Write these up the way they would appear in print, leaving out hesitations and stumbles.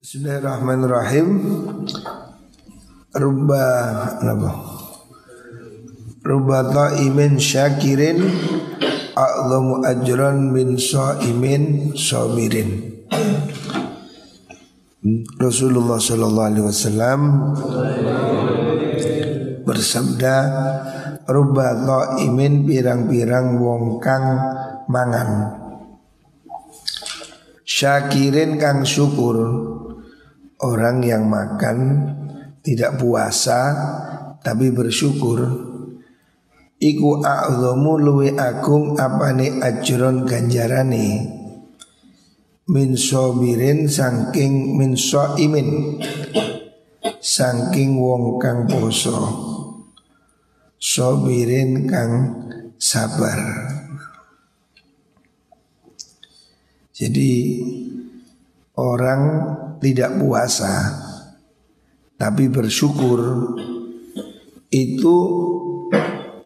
Bismillahirrahmanirrahim. Rubba ta'imin syakirin a'zamu ajran min sha'imin sabirin. Rasulullah sallallahu alaihi wasallam bersabda, rubba ta'imin pirang-pirang wong kang mangan, syakirin kang syukur. Orang yang makan tidak puasa tapi bersyukur, iku a'zamu luwi agung apane ajron ganjarane, min sabirin saking min shaimin saking wong kang poso, sabirin kang sabar. Jadi orang tidak puasa tapi bersyukur itu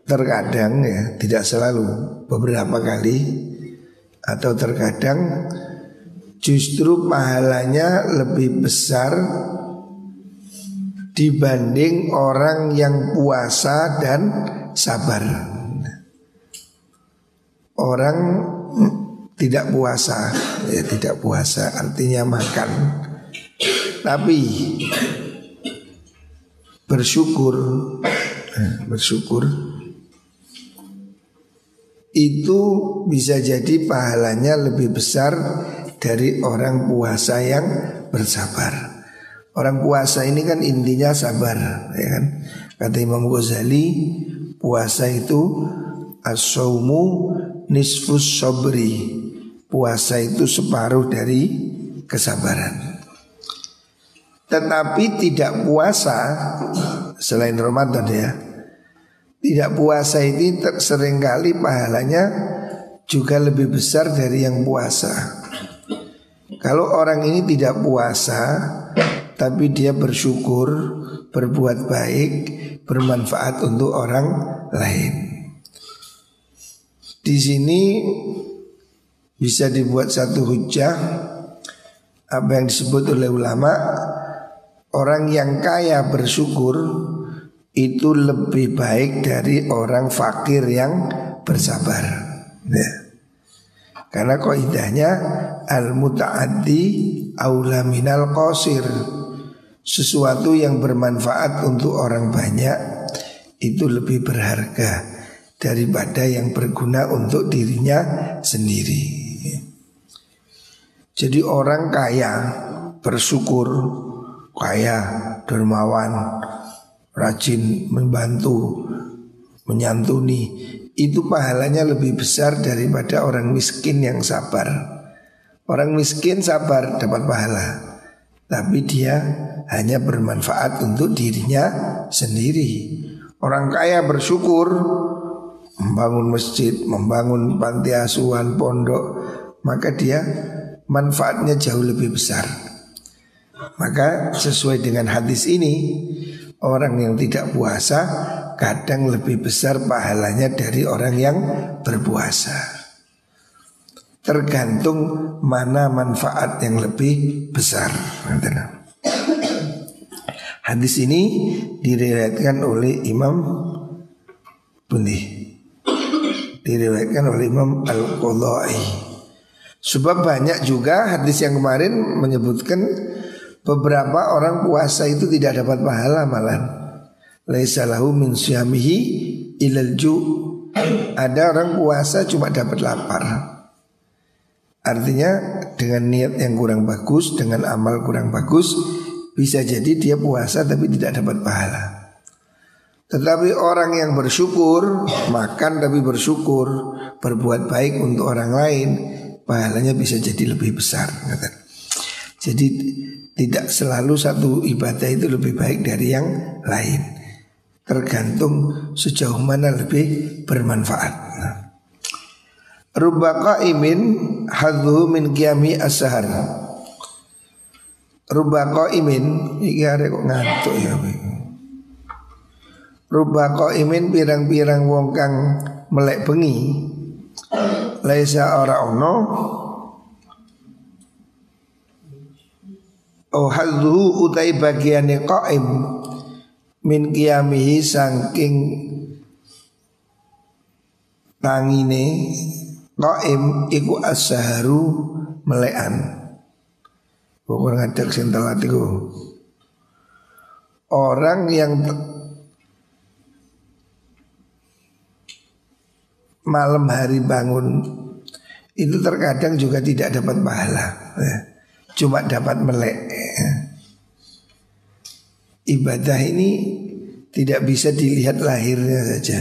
terkadang, ya tidak selalu, beberapa kali, atau terkadang justru pahalanya lebih besar dibanding orang yang puasa dan sabar. Orang tidak puasa, ya tidak puasa artinya makan, tapi bersyukur itu bisa jadi pahalanya lebih besar dari orang puasa yang bersabar. Orang puasa ini kan intinya sabar, ya kan? Kata Imam Ghazali, puasa itu as-saumu nisfus sabri. Puasa itu separuh dari kesabaran. Tetapi tidak puasa selain Ramadan, ya, tidak puasa ini seringkali pahalanya juga lebih besar dari yang puasa. Kalau orang ini tidak puasa tapi dia bersyukur, berbuat baik, bermanfaat untuk orang lain, di sini bisa dibuat satu hujah apa yang disebut oleh ulama, orang yang kaya bersyukur itu lebih baik dari orang fakir yang bersabar, ya. Karena kaidahnya al-muta'addi aula minal qasir. Sesuatu yang bermanfaat untuk orang banyak itu lebih berharga daripada yang berguna untuk dirinya sendiri. Jadi orang kaya bersyukur, kaya, dermawan, rajin membantu, menyantuni, itu pahalanya lebih besar daripada orang miskin yang sabar. Orang miskin sabar dapat pahala, tapi dia hanya bermanfaat untuk dirinya sendiri. Orang kaya bersyukur, membangun masjid, membangun panti asuhan, pondok, maka dia manfaatnya jauh lebih besar. Maka sesuai dengan hadis ini, orang yang tidak puasa kadang lebih besar pahalanya dari orang yang berpuasa. Tergantung mana manfaat yang lebih besar. Hadis ini diriwayatkan oleh Imam Al-Qadha'i. Sebab banyak juga hadis yang kemarin menyebutkan beberapa orang puasa itu tidak dapat pahala malah. Laisa lahu min siyamihi ilal ju'. Ada orang puasa cuma dapat lapar. Artinya dengan niat yang kurang bagus, dengan amal kurang bagus, bisa jadi dia puasa tapi tidak dapat pahala. Tetapi orang yang bersyukur, makan tapi bersyukur, berbuat baik untuk orang lain, pahalanya bisa jadi lebih besar. Jadi tidak selalu satu ibadah itu lebih baik dari yang lain, tergantung sejauh mana lebih bermanfaat. Rubba qa'imin hadhu min qiyami as-sahar. Rubba qa'imin, iki arek kok ngantuk ya. Rubba qa'imin pirang-pirang wong kang melek bengi, laisa ora ono Oh hadhu utai bagiane qaim min qiyamihi saking tangine qaim iku as-saharu melekan. Pokok ngadeg sing telat iku. Orang yang malam hari bangun itu terkadang juga tidak dapat pahala, cuma dapat melek. Ibadah ini tidak bisa dilihat lahirnya saja.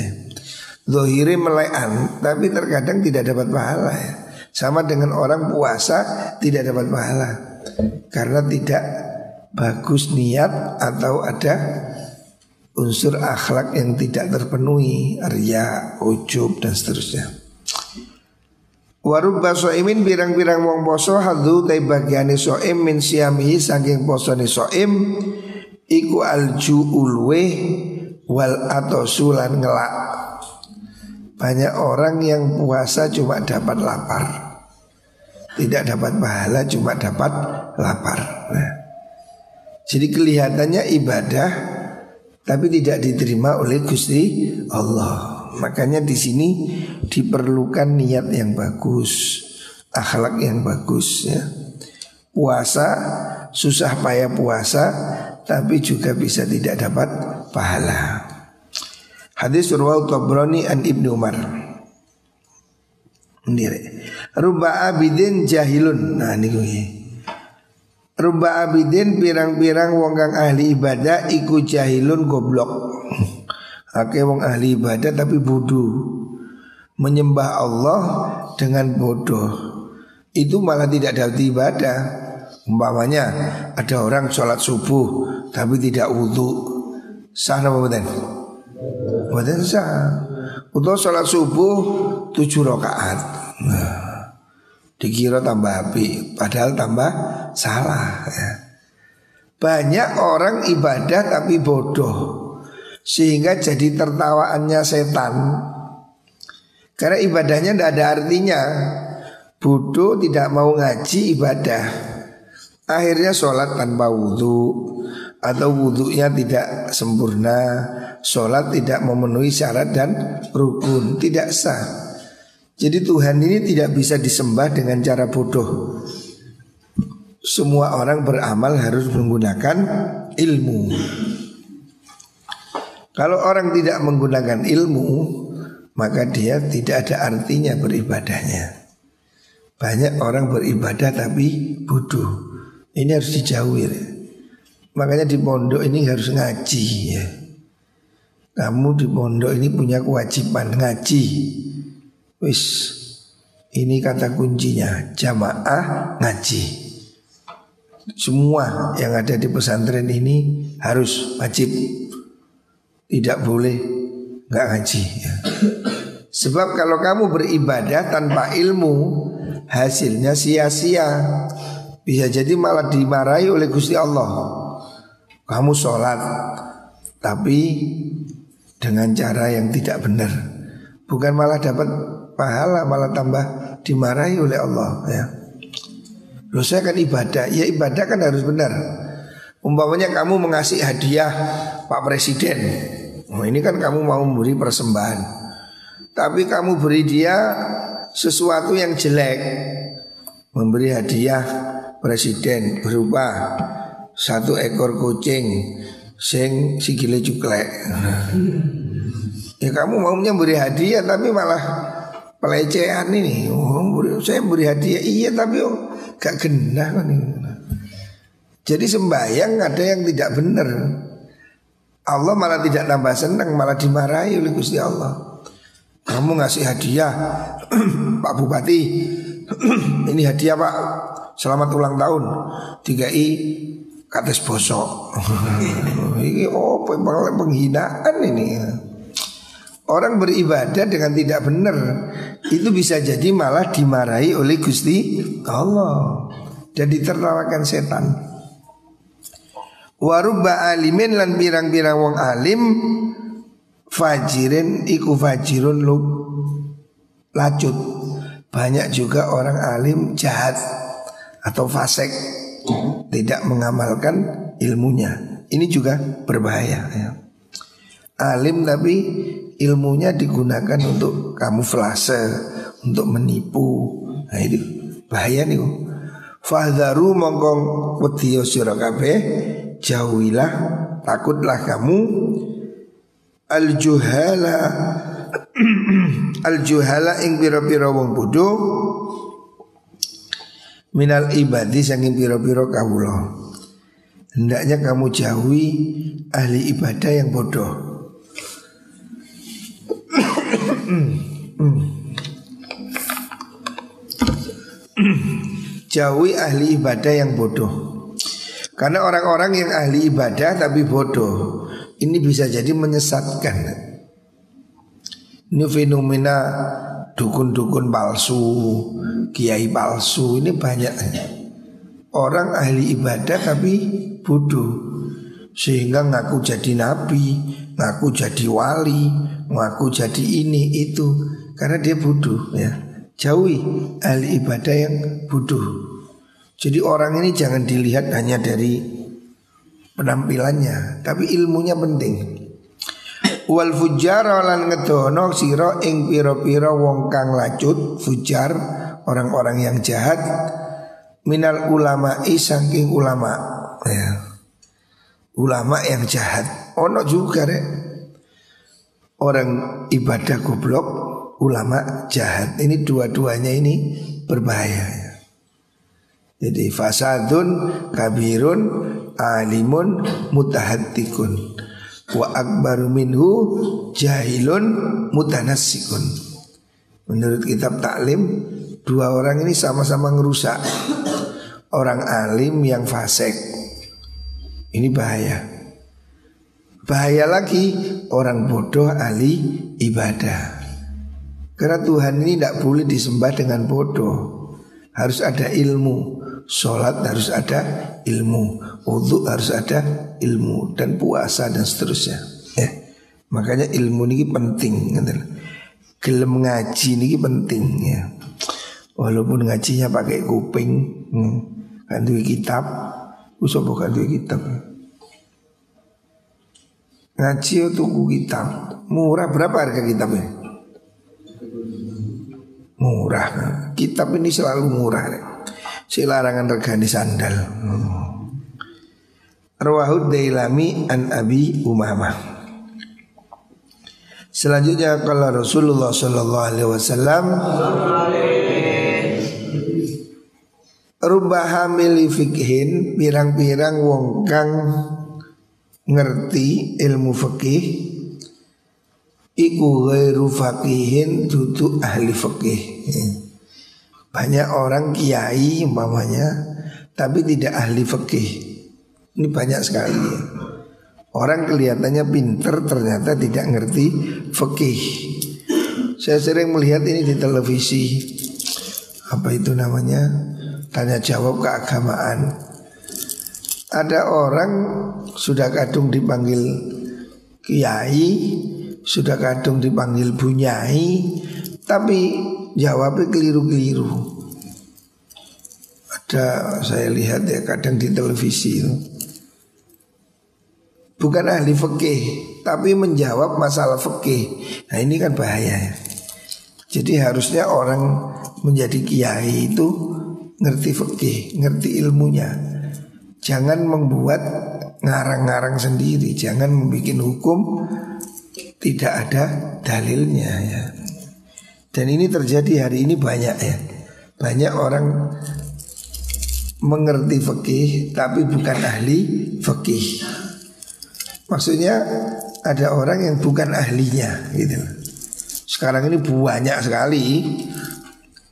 Zahire melekan, tapi terkadang tidak dapat pahala ya. Sama dengan orang puasa tidak dapat pahala karena tidak bagus niat atau ada unsur akhlak yang tidak terpenuhi, riya, ujub dan seterusnya. Warubba so'imin birang-birang wong poso hadhu tay bagiane so'im min siyamihi saking posone so'im iku alju'ulwe wal atosulan ngelak. Banyak orang yang puasa cuma dapat lapar, tidak dapat pahala, cuma dapat lapar. Nah, jadi kelihatannya ibadah tapi tidak diterima oleh Gusti Allah. Makanya di sini diperlukan niat yang bagus, akhlak yang bagus ya. Puasa susah payah puasa tapi juga bisa tidak dapat pahala. Hadis riwayat Tabrani an Ibnu Umar. Rubba abidin jahilun. Nah niku nggih. Rubba abidin pirang-pirang wong kang ahli ibadah iku jahilun goblok. Akeh wong ahli ibadah tapi bodoh. Menyembah Allah dengan bodoh. Itu malah tidak dapat ibadah. Umpamanya ada orang sholat subuh tapi tidak wudu. Sah napa mboten? Mboten sah. Untuk sholat subuh 7 rakaat. Nah, dikira tambah api, padahal tambah salah ya. Banyak orang ibadah tapi bodoh, sehingga jadi tertawaannya setan. Karena ibadahnya tidak ada artinya. Bodoh tidak mau ngaji ibadah, akhirnya sholat tanpa wudhu atau wudhunya tidak sempurna, sholat tidak memenuhi syarat dan rukun, tidak sah. Jadi Tuhan ini tidak bisa disembah dengan cara bodoh. Semua orang beramal harus menggunakan ilmu. Kalau orang tidak menggunakan ilmu, maka dia tidak ada artinya beribadahnya. Banyak orang beribadah tapi bodoh. Ini harus dijauhi ya. Makanya di pondok ini harus ngaji ya. Kamu di pondok ini punya kewajiban ngaji. Wis, ini kata kuncinya, jamaah ngaji. Semua yang ada di pesantren ini harus wajib, tidak boleh nggak ngaji ya. Sebab kalau kamu beribadah tanpa ilmu, hasilnya sia-sia. Bisa jadi malah dimarahi oleh Gusti Allah. Kamu sholat tapi dengan cara yang tidak benar, bukan malah dapat pahala, malah tambah dimarahi oleh Allah ya. Loh saya kan ibadah, ya ibadah kan harus benar. Umpamanya kamu mengasih hadiah Pak Presiden, oh ini kan kamu mau memberi persembahan, tapi kamu beri dia sesuatu yang jelek. Memberi hadiah Presiden berupa 1 ekor kucing sing sikile cuklek. Ya kamu maunya beri hadiah tapi malah pelecehan ini. Saya beri hadiah iya tapi gak genah kan. Jadi sembahyang ada yang tidak benar. Allah malah tidak tambah senang, malah dimarahi oleh Gusti Allah. Kamu ngasih hadiah Pak Bupati, ini hadiah Pak, selamat ulang tahun, 3i kates bosok. Ini penghinaan ini. Orang beribadah dengan tidak benar itu bisa jadi malah dimarahi oleh Gusti Allah dan ditertawakan setan. Warubba alimin lan pirang-pirang wong alim fajirin iku fajirun lu lacut. Banyak juga orang alim jahat atau fasik. tidak mengamalkan ilmunya. Ini juga berbahaya ya. Alim tapi ilmunya digunakan untuk kamuflase, untuk menipu. Nah itu bahaya nih. Fahdharu mongkong wedya sira kabeh, jauhilah, takutlah kamu al-juhala al-juhala ing pira-pira wong bodho minal ibadi saking pira-pira kawula. Hendaknya kamu jauhi ahli ibadah yang bodoh. Jauhi ahli ibadah yang bodoh. Karena orang-orang yang ahli ibadah tapi bodoh, ini bisa jadi menyesatkan. Ini fenomena dukun-dukun palsu, kiai palsu, ini banyak. Orang ahli ibadah tapi bodoh, sehingga ngaku jadi nabi, ngaku jadi wali, ngaku jadi ini itu, karena dia bodoh ya. Jauhi ahli ibadah yang bodoh. Jadi orang ini jangan dilihat hanya dari penampilannya, tapi ilmunya penting. Wal fujara lan ngedono sira ing pira-pira wong kang lacut, fujar, orang-orang yang jahat, minal ulama'i saking ulama ya. Ulama yang jahat. Ono juga rek orang ibadah goblok, ulama jahat. Ini dua-duanya ini berbahaya ya. Jadi fasadun kabirun alimun mutahattikun wa akbaru minhu jahilun mutanassikun. Menurut kitab taklim, dua orang ini sama-sama ngerusak. Orang alim yang fasik, ini bahaya. Bahaya lagi orang bodoh ahli ibadah. Karena Tuhan ini tidak boleh disembah dengan bodoh. Harus ada ilmu. Sholat harus ada ilmu, wudu harus ada ilmu, dan puasa dan seterusnya. Makanya ilmu ini penting. Gelem ngaji ini penting ya. Walaupun ngajinya pakai kuping, kan duwe kitab, usah bukan duwe kitab. Ngaji tuku kitab, murah. Berapa harga kitabnya? Murah. Kitab ini selalu murah. Silarangan regani sandal. Rawahud Dailami an Abi Umamah. Selanjutnya kalau Rasulullah sallallahu alaihi wasallam, rubah hamili fikhin, pirang-pirang wong kang ngerti ilmu fikih iku ghairu faqihin, dudu ahli fikih. Banyak orang kiai umpamanya tapi tidak ahli fikih. Ini banyak sekali. Orang kelihatannya pinter ternyata tidak ngerti fikih. Saya sering melihat ini di televisi. Apa itu namanya? Tanya jawab keagamaan. Ada orang sudah kadung dipanggil kiai, sudah kadung dipanggil bunyai, tapi jawabnya keliru-keliru. Ada saya lihat ya kadang di televisi itu. Bukan ahli fikih tapi menjawab masalah fikih. Nah ini kan bahaya ya. Jadi harusnya orang menjadi kiai itu ngerti fikih, ngerti ilmunya. Jangan membuat ngarang-ngarang sendiri. Jangan membuat hukum tidak ada dalilnya ya. Dan ini terjadi hari ini banyak ya. Banyak orang mengerti fikih tapi bukan ahli fikih. Maksudnya ada orang yang bukan ahlinya gitu. Sekarang ini banyak sekali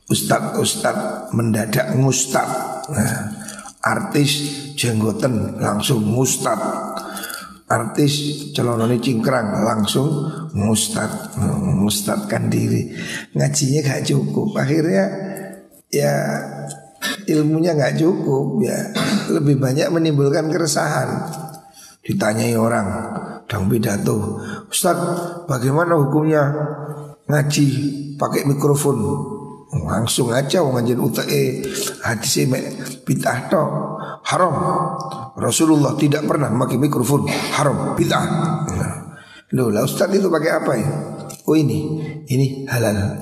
ustadz mendadak ngustad. Nah, artis jenggoten langsung ngustad. Artis celonone cingkrang langsung ngustadkan diri. Ngajinya gak cukup. Akhirnya ya ilmunya gak cukup ya. Lebih banyak menimbulkan keresahan. Ditanyai orang dang pidato, Ustaz bagaimana hukumnya ngaji pakai mikrofon? Langsung aja wong anjen uteke hadis bid'ah tok haram. Rasulullah tidak pernah pakai mikrofon, haram, bid'ah. Loh, lah Ustaz itu pakai apa ya? Oh ini halal.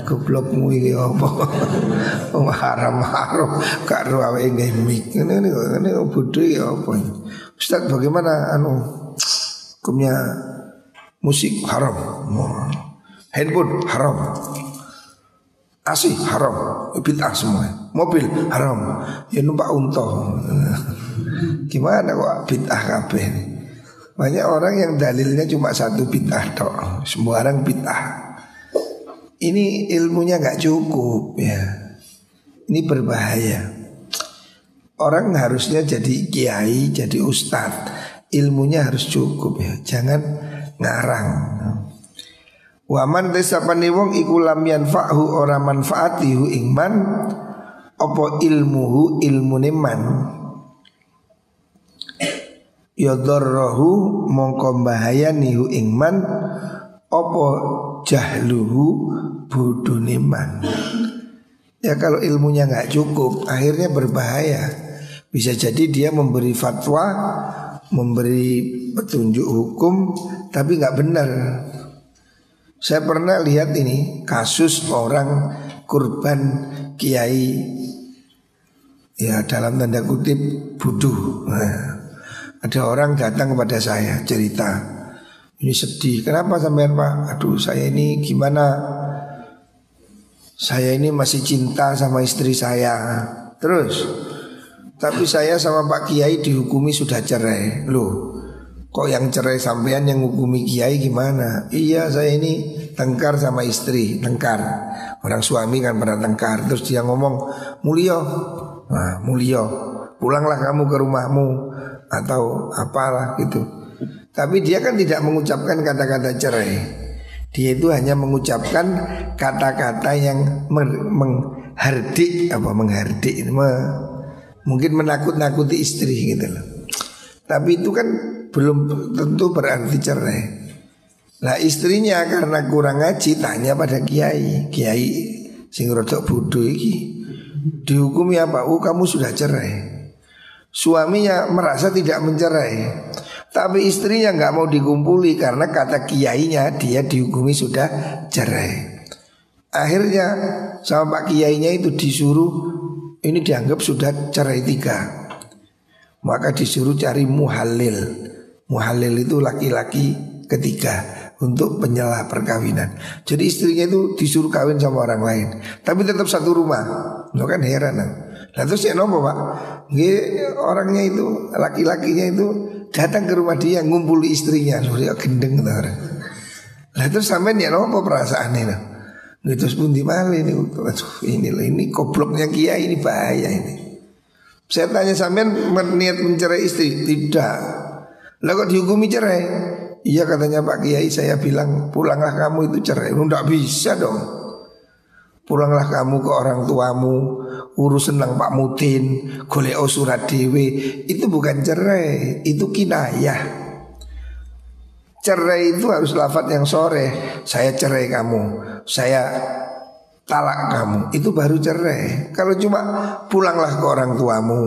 Goblokmu iki apa? Oh haram karo awake gawe mik. Ini bodoh ya apa? Ustaz bagaimana hukumnya musik haram? Handphone haram. AC haram, bid'ah semua. Mobil haram, ya numpak unta. Gimana kok bid'ah kabeh? Banyak orang yang dalilnya cuma satu bid'ah tok. Semua orang bid'ah. Ini ilmunya nggak cukup ya. Ini berbahaya. Orang harusnya jadi kiai, jadi ustadz. Ilmunya harus cukup ya. Jangan ngarang. Waman tesapane wong iku lam yanfa'hu ora manfaatihu ing man apa ilmuhu ilmune man yadarrahu mongko bahayani hu ing man apa jahluhu bodone man. Ya kalau ilmunya nggak cukup akhirnya berbahaya. Bisa jadi dia memberi fatwa, memberi petunjuk hukum tapi nggak benar. Saya pernah lihat ini kasus orang kurban kiai, ya dalam tanda kutip bodoh. Nah, ada orang datang kepada saya cerita, ini sedih. Kenapa sampean Pak? Aduh saya ini gimana? Saya ini masih cinta sama istri saya. Terus, tapi saya sama Pak Kiai dihukumi sudah cerai. Loh, kok yang cerai sampean yang hukumi kiai gimana? Iya saya ini tengkar sama istri, tengkar. Orang suami kan pernah tengkar. Terus dia ngomong, Mulyo, nah, Mulyo, pulanglah kamu ke rumahmu atau apalah gitu. Tapi dia kan tidak mengucapkan kata-kata cerai. Dia itu hanya mengucapkan kata-kata yang menghardik, mungkin menakut-nakuti istri gitu loh. Tapi itu kan belum tentu berarti cerai. Lah istrinya karena kurang ngaji tanya pada kiai sing rodok bodoh iki dihukumi apa? Oh kamu sudah cerai. Suaminya merasa tidak mencerai, tapi istrinya nggak mau dikumpuli karena kata kiainya dia dihukumi sudah cerai. Akhirnya sama Pak Kiainya itu disuruh, ini dianggap sudah cerai 3. Maka disuruh cari muhalil. Muhalil itu laki-laki ketiga untuk penyelah perkawinan. Jadi istrinya itu disuruh kawin sama orang lain, tapi tetap satu rumah. Lo kan heran. Nah terus ya nopo Pak? Orangnya itu, laki-lakinya itu datang ke rumah dia ngumpuli istrinya. Loh dia gendeng orang. Nah terus sampean ya nopo perasaan ini? Terus pun di mana ini? Ini gobloknya kiai, ini bahaya ini. Saya tanya sampean niat mencerai istri? Tidak. Lah kok dihukumi cerai? Iya katanya Pak Kiai, saya bilang pulanglah kamu itu cerai. Tidak bisa dong. Pulanglah kamu ke orang tuamu, urus senang Pak Mutin, golek surat dewe. Itu bukan cerai, itu kinayah. Cerai itu harus lafadz yang sore. Saya cerai kamu, saya talak kamu, itu baru cerai. Kalau cuma pulanglah ke orang tuamu,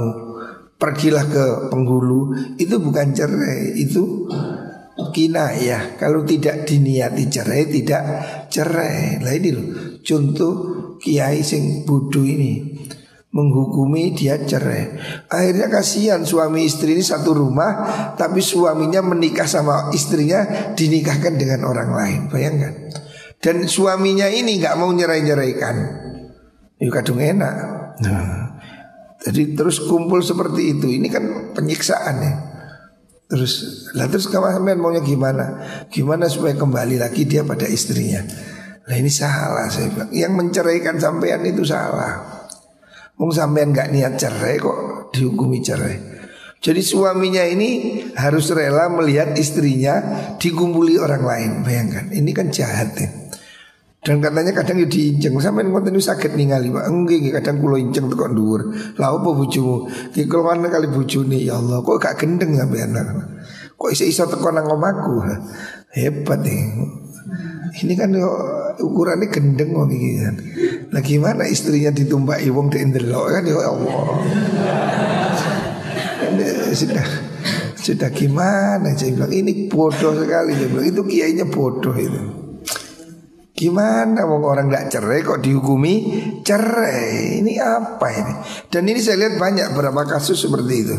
pergilah ke penghulu, itu bukan cerai, itu kinayah. Kalau tidak diniati cerai, tidak cerai. Lah ini loh contoh kiai sing bodoh ini menghukumi dia cerai. Akhirnya kasihan suami istri ini satu rumah, tapi suaminya menikah sama istrinya dinikahkan dengan orang lain. Bayangkan. Dan suaminya ini nggak mau nyerai-nyeraikan. Itu kadung enak. Nah, jadi terus kumpul seperti itu. Ini kan penyiksaan ya. Terus sampean maunya gimana? Gimana supaya kembali lagi dia pada istrinya? Nah ini salah saya bilang. Yang menceraikan sampean itu salah. Wong sampean nggak niat cerai kok dihukumi cerai. Jadi suaminya ini harus rela melihat istrinya dikumpuli orang lain. Bayangkan, ini kan jahat ya. Dan katanya kadang ya diinjeng. Sampean ngoten niku saged ningali, Pak. Nggih kadang kula injeng tekan dhuwur. Lah apa bojomu? Ki kula kali bojone ya Allah, kok gak gendeng sampean. Kok iso tekan nang omahku. Hebat nih. Ini kan yo ukurannya gendeng wong iki kan. Lah gimana istrinya ditumpaki wong dek ndelok kan ya Allah. Sudah gimana saya bilang ini bodoh sekali, saya bilang itu kiainya bodoh itu. Gimana wong orang gak cerai kok dihukumi cerai? Ini apa ini? Dan ini saya lihat banyak beberapa kasus seperti itu.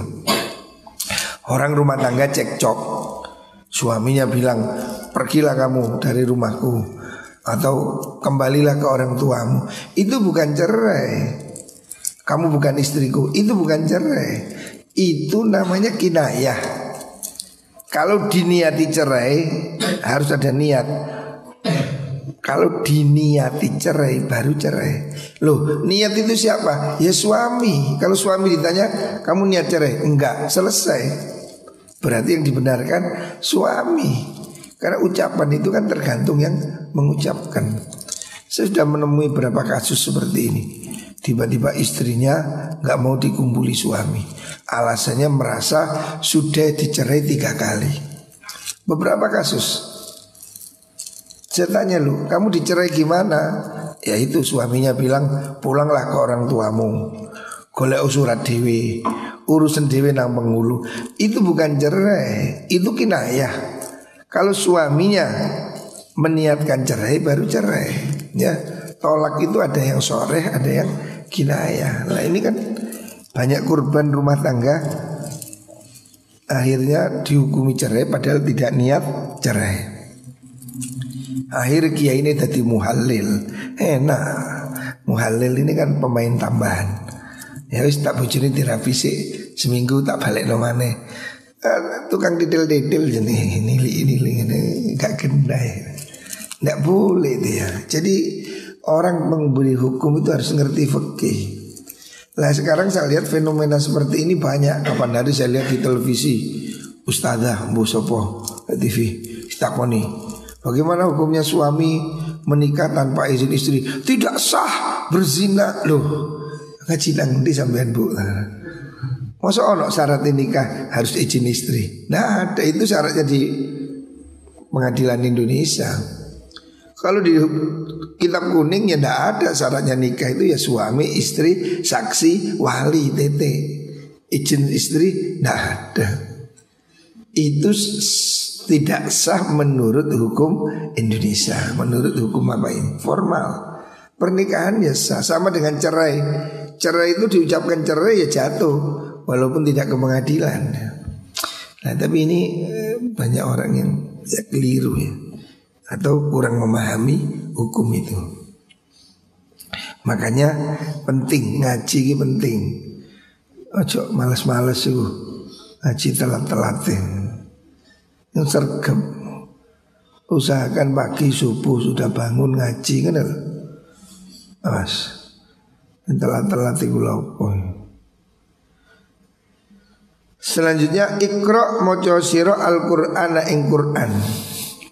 Orang rumah tangga cekcok, suaminya bilang pergilah kamu dari rumahku atau kembalilah ke orang tuamu. Itu bukan cerai. Kamu bukan istriku, itu bukan cerai. Itu namanya kinayah. Kalau diniati cerai harus ada niat. Kalau diniati cerai baru cerai. Loh, niat itu siapa? Ya suami. Kalau suami ditanya, kamu niat cerai? Enggak, selesai. Berarti yang dibenarkan suami. Karena ucapan itu kan tergantung yang mengucapkan. Saya sudah menemui beberapa kasus seperti ini. Tiba-tiba istrinya gak mau dikumpuli suami. Alasannya merasa sudah dicerai 3 kali. Beberapa kasus. Saya tanya lu, kamu dicerai gimana? Ya itu suaminya bilang pulanglah ke orang tuamu. Golek surat dewe, urusan dewe nang penghulu. Itu bukan cerai, itu kinayah. Kalau suaminya meniatkan cerai baru cerai. Ya, tolak itu ada yang soreh, ada yang kinayah. Nah ini kan banyak korban rumah tangga akhirnya dihukumi cerai padahal tidak niat cerai. Akhir kiai ini jadi muhalil. Enak, muhalil ini kan pemain tambahan. Ya wis tak bojone direvisi seminggu tak balik nomane. Tukang detail-detail jenih ini gak gendai. Nggak boleh dia. Jadi orang memberi hukum itu harus ngerti fikih. Lah sekarang saya lihat fenomena seperti ini banyak. Kapan hari saya lihat di televisi Ustazah Bu Sopo TV takoni, bagaimana hukumnya suami menikah tanpa izin istri? Tidak sah, berzina. Loh, ngaji nang ndi sampean Bu? Masa ono syarat nikah harus izin istri? Nah, ada itu syaratnya di pengadilan Indonesia. Kalau di kitab kuning ya tidak ada syaratnya nikah itu ya suami, istri, saksi, wali, tete. Izin istri tidak ada. Itu tidak sah menurut hukum Indonesia. Menurut hukum apa ini? Formal. Pernikahan ya sah, sama dengan cerai. Cerai itu diucapkan cerai ya jatuh walaupun tidak ke pengadilan. Nah tapi ini banyak orang yang ya keliru ya, atau kurang memahami hukum itu. Makanya penting ngaji ini penting. Ojo males-males tuh ngaji telat-telat yang sergap. Usahakan pagi subuh sudah bangun ngaji kan. Awas telat-telat itu lopo. Selanjutnya Iqra maca sira Al-Qur'ana ing Qur'an.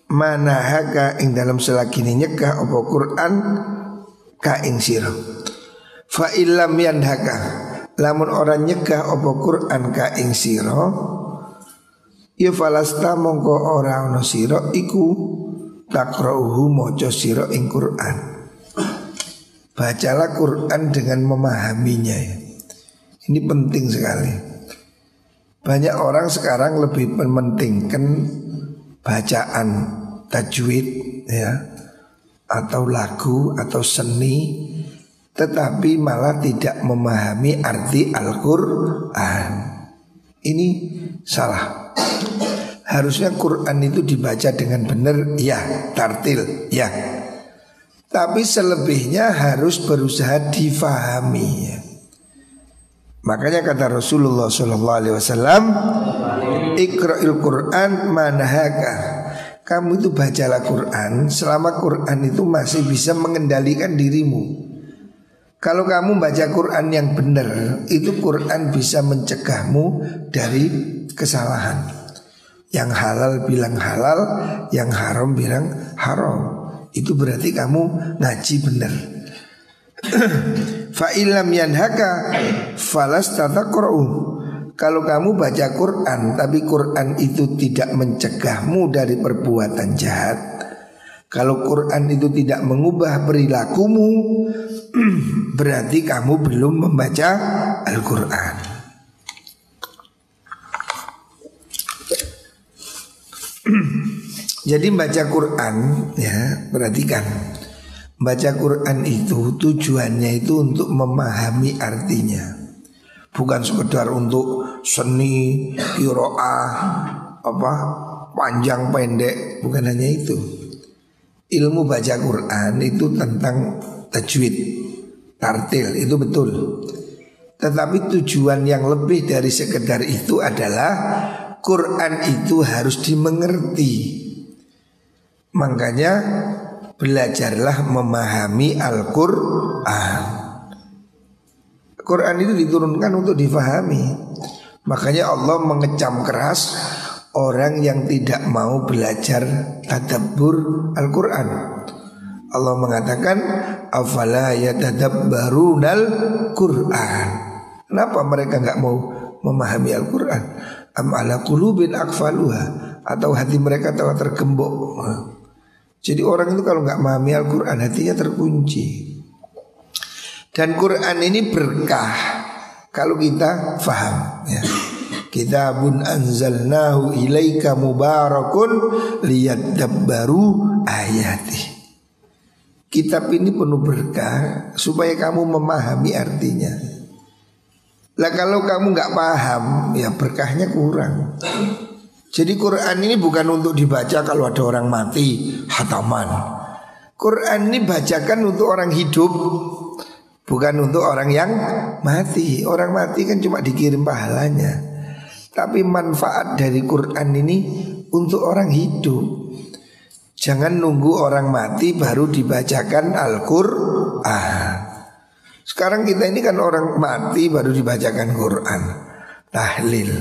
Manahaka ing dalam selagine nyegah apa Qur'an ka ing sira. Fa illam yanhaka lamun ora nyegah apa Qur'an ka ing sira ya falasta mongko ora ana sira iku takrauhu maca sira ing Qur'an. Bacalah Qur'an dengan memahaminya ya. Ini penting sekali. Banyak orang sekarang lebih mementingkan bacaan tajwid ya, atau lagu atau seni, tetapi malah tidak memahami arti Al-Quran. Ini salah. Harusnya Quran itu dibaca dengan benar, ya, tartil, ya. Tapi selebihnya harus berusaha difahami ya. Makanya kata Rasulullah SAW, Iqra'il Qur'an manahaka. Kamu itu bacalah Quran selama Quran itu masih bisa mengendalikan dirimu. Kalau kamu baca Quran yang benar, itu Quran bisa mencegahmu dari kesalahan. Yang halal bilang halal, yang haram bilang haram. Itu berarti kamu ngaji benar. Fa illam yanhaka falastaqra'u. Kalau kamu baca Quran tapi Quran itu tidak mencegahmu dari perbuatan jahat, Kalau Quran itu tidak mengubah perilakumu, berarti kamu belum membaca Al-Quran. Jadi baca Quran, ya, perhatikan. Baca Quran itu tujuannya itu untuk memahami artinya, bukan sekedar untuk seni, qiraah, panjang pendek, bukan hanya itu. Ilmu baca Quran itu tentang tajwid, tartil, itu betul. Tetapi tujuan yang lebih dari sekedar itu adalah Quran itu harus dimengerti. Makanya belajarlah memahami Al-Quran. Quran itu diturunkan untuk difahami. Makanya Allah mengecam keras orang yang tidak mau belajar tadabbur Al-Quran. Allah mengatakan afala yatadabbarunal Quran. Kenapa mereka nggak mau memahami Al-Quran? Am ala qulubin aqfaluha, atau hati mereka telah tergembok. Jadi orang itu kalau nggak memahami Al-Quran hatinya terkunci. Dan Quran ini berkah kalau kita faham, ya. Kitabun anzalnahu ilaika mubarakun liyadabbaru ayati. Kitab ini penuh berkah supaya kamu memahami artinya. Lah kalau kamu nggak paham, ya berkahnya kurang. Jadi Quran ini bukan untuk dibaca kalau ada orang mati, hataman. Quran ini bacakan untuk orang hidup, bukan untuk orang yang mati. Orang mati kan cuma dikirim pahalanya. Tapi manfaat dari Quran ini untuk orang hidup. Jangan nunggu orang mati baru dibacakan Al-Quran. Sekarang kita ini kan orang mati baru dibacakan Quran, tahlil.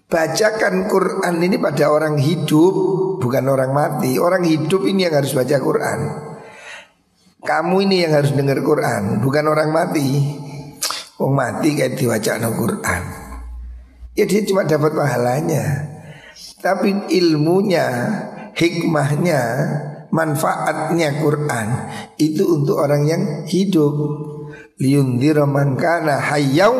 Bacakan Quran ini pada orang hidup, bukan orang mati. Orang hidup ini yang harus baca Quran. Kamu ini yang harus dengar Quran, bukan orang mati. Orang mati kayak dibacakan Quran, ya dia cuma dapat pahalanya. Tapi ilmunya, hikmahnya, manfaatnya Quran itu untuk orang yang hidup. Liyundhira man kana hayyaw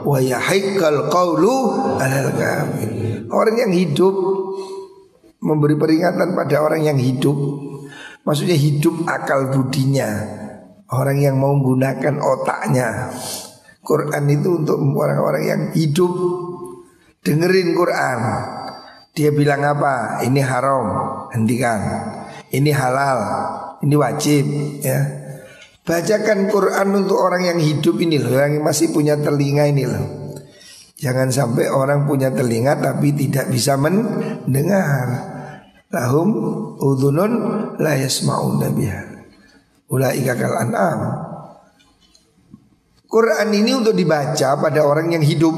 wa yahiqqal qawlu 'alal kafir. Orang yang hidup memberi peringatan pada orang yang hidup. Maksudnya hidup akal budinya, orang yang mau menggunakan otaknya. Quran itu untuk orang-orang yang hidup. Dengerin Quran. Dia bilang apa? Ini haram, hentikan. Ini halal, ini wajib, ya. Bacakan Quran untuk orang yang hidup ini loh, yang masih punya telinga ini loh. Jangan sampai orang punya telinga tapi tidak bisa mendengar. Lahum udhunun la yasma'una biha. Ulaika kal an'am. Quran ini untuk dibaca pada orang yang hidup.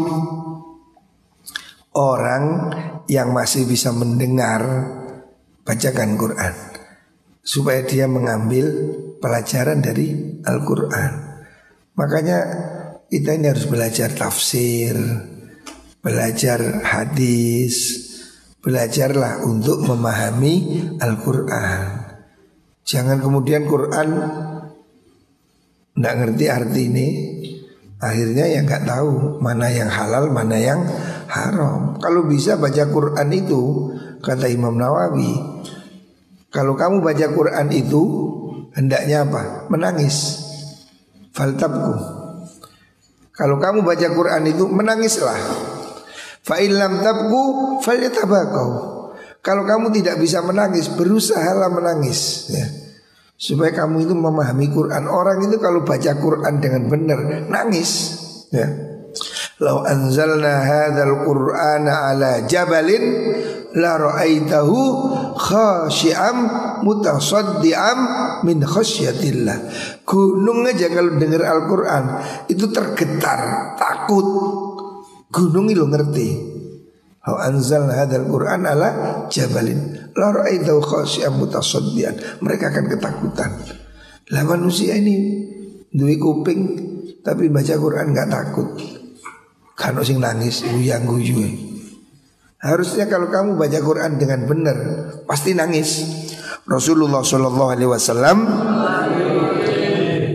Orang yang masih bisa mendengar, bacakan Quran supaya dia mengambil pelajaran dari Al-Quran. Makanya kita ini harus belajar tafsir, belajar hadis. Belajarlah untuk memahami Al-Quran. Jangan kemudian Quran nggak ngerti arti ini, akhirnya ya nggak tahu mana yang halal, mana yang haram. Kalau bisa baca Quran itu, kata Imam Nawawi, kalau kamu baca Quran itu hendaknya apa? Menangis. Faltabku. Kalau kamu baca Quran itu menangislah. Fa illam tabku falyatabakau. Kalau kamu tidak bisa menangis, berusahalah menangis, ya. Supaya kamu itu memahami Quran. Orang itu kalau baca Quran dengan benar nangis, ya. Lau anzalna hadzal qur'ana ala jabalin la ra'aitahu khashi'am mutasaddiam min khasyatillah. Gunung aja kalau dengar Al-Quran itu tergetar, takut. Gunung itu ngerti. Lau anzalna hadzal qur'an ala jabalin la ra'aitahu khashi'am mutasaddian. Mereka akan ketakutan. Lah manusia ini duwe kuping tapi baca Quran enggak takut. Kan sing nangis guyang guyu. Harusnya kalau kamu baca Quran dengan benar pasti nangis. Rasulullah Shallallahu Alaihi Wasallam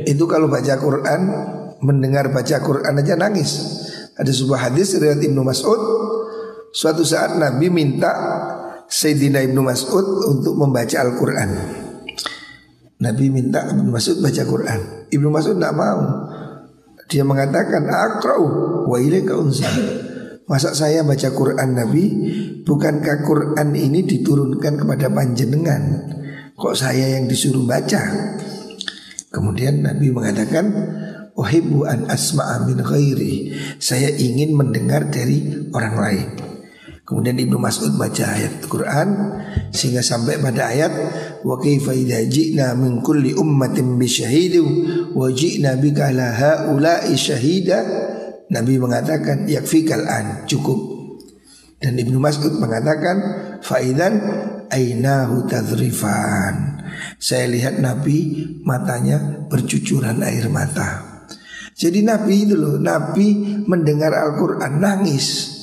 itu kalau baca Quran, mendengar baca Quran aja nangis. Ada sebuah hadis riwayat Ibnu Mas'ud, suatu saat Nabi minta Sayyidina Ibnu Mas'ud untuk membaca Al-Quran. Nabi minta Ibnu Mas'ud baca Quran. Ibnu Mas'ud tidak mau. Dia mengatakan, aqra'u wa ilaika unzil. Masa saya baca Quran Nabi? Bukankah Quran ini diturunkan kepada panjenengan? Kok saya yang disuruh baca? Kemudian Nabi mengatakan, uhibbu an asma'a min ghairi. Saya ingin mendengar dari orang lain. Kemudian Ibnu Mas'ud baca ayat Quran sehingga sampai pada ayat wa kaifa idza ji'na min kulli ummatin bi syahidin wa ji'na bika ala haula'i syahida. Nabi mengatakan yakfikal an, cukup. Dan Ibnu Mas'ud mengatakan faidan ainahu tadrifan. Saya lihat Nabi matanya bercucuran air mata. Jadi Nabi itu loh, Nabi mendengar Al-Quran nangis.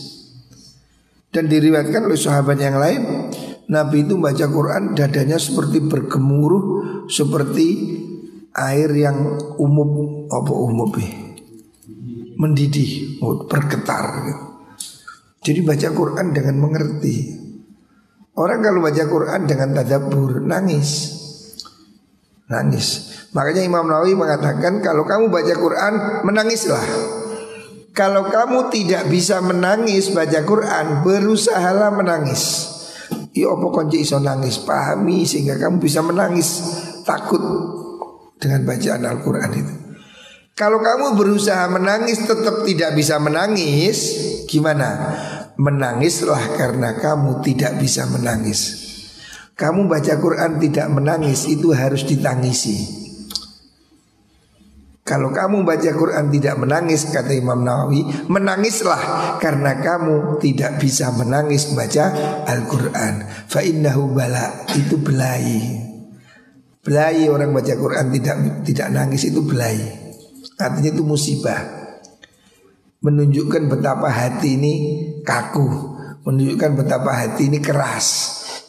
Dan diriwayatkan oleh sahabat yang lain, Nabi itu baca Quran dadanya seperti bergemuruh, seperti air yang mendidih, bergetar. Jadi baca Quran dengan mengerti. Orang kalau baca Quran dengan tadabbur nangis. Makanya Imam Nawawi mengatakan kalau kamu baca Quran menangislah. Kalau kamu tidak bisa menangis baca Quran, berusahalah menangis. Ya apa konci iso nangis, pahami sehingga kamu bisa menangis. Takut dengan bacaan Al-Quran itu. Kalau kamu berusaha menangis tetap tidak bisa menangis, gimana? Menangislah karena kamu tidak bisa menangis. Kamu baca Quran tidak menangis itu harus ditangisi. Kalau kamu baca Quran tidak menangis, kata Imam Nawawi, menangislah karena kamu tidak bisa menangis baca Al-Quran. Fa innahu bala, itu belai. Belai orang baca Quran tidak nangis itu belai. Artinya itu musibah. Menunjukkan betapa hati ini kaku, menunjukkan betapa hati ini keras,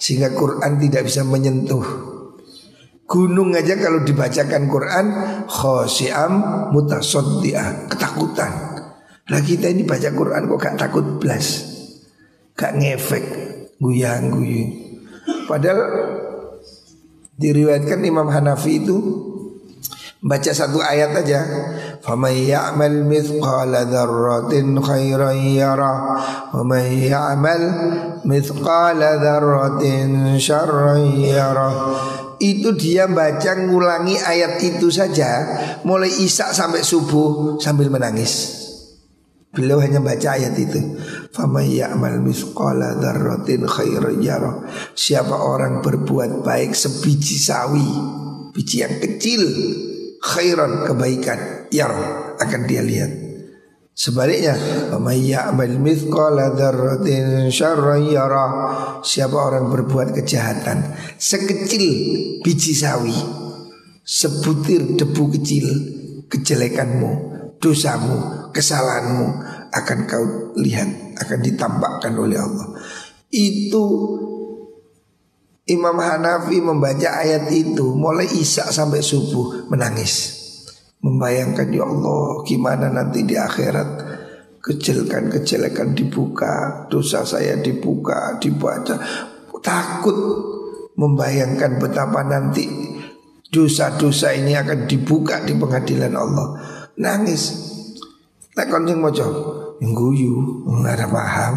sehingga Quran tidak bisa menyentuh. Gunung aja kalau dibacakan Quran khosyi'am mutasaddi'ah, ketakutan. Lah kita ini baca Quran kok gak takut blas, gak ngefek, guyang-guyu. Padahal diriwayatkan Imam Hanafi itu baca satu ayat aja, faman ya'mal mithqala dzarratin khairan yarah wa man ya'mal mithqala dzarratin syarran yarah. Itu dia baca ngulangi ayat itu saja mulai Isya sampai subuh sambil menangis. Beliau hanya baca ayat itu. Faman ya'mal mithqala dzarratin khairan yarah. Siapa orang berbuat baik sebiji sawi, biji yang kecil, khairan, kebaikan, yarah, akan dia lihat. Sebaliknya, faman ya'mal mithqala dzarratin syarran yarah. Siapa orang berbuat kejahatan sekecil biji sawi, sebutir debu kecil, kejelekanmu, dosamu, kesalahanmu akan kau lihat, akan ditampakkan oleh Allah. Itu Imam Hanafi membaca ayat itu mulai Isya sampai subuh menangis, membayangkan ya Allah gimana nanti di akhirat kejelekan dibuka, dosa saya dibuka, dibaca. Takut membayangkan betapa nanti dosa-dosa ini akan dibuka di pengadilan Allah. Nangis. Nek konjeng moco guyu, enggak ada paham.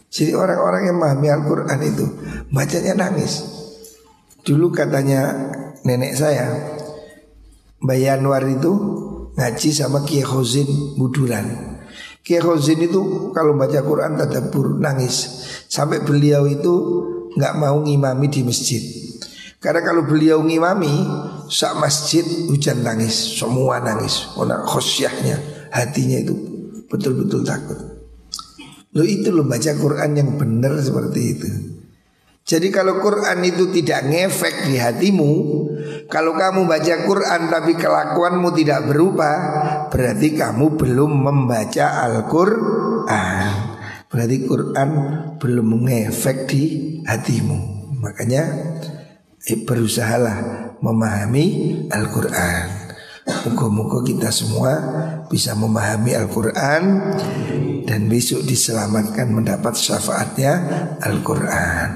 Jadi orang-orang yang memahami Al-Quran itu bacanya nangis. Dulu katanya nenek saya, Mbak Yanwar itu ngaji sama Kiai Khozin Buduran. Kiai Khozin itu kalau baca Quran tadabbur nangis. Sampai beliau itu nggak mau ngimami di masjid. Karena kalau beliau ngimami sak masjid hujan nangis, semua nangis. Karena khosyahnya, hatinya itu betul-betul takut. Loh itu loh baca Quran yang benar seperti itu. Jadi kalau Quran itu tidak ngefek di hatimu, kalau kamu baca Quran tapi kelakuanmu tidak berubah, berarti kamu belum membaca Al-Quran. Berarti Quran belum ngefek di hatimu. Makanya berusahalah memahami Al-Quran. Moga-moga kita semua bisa memahami Al-Quran dan besok diselamatkan mendapat syafaatnya Al-Quran.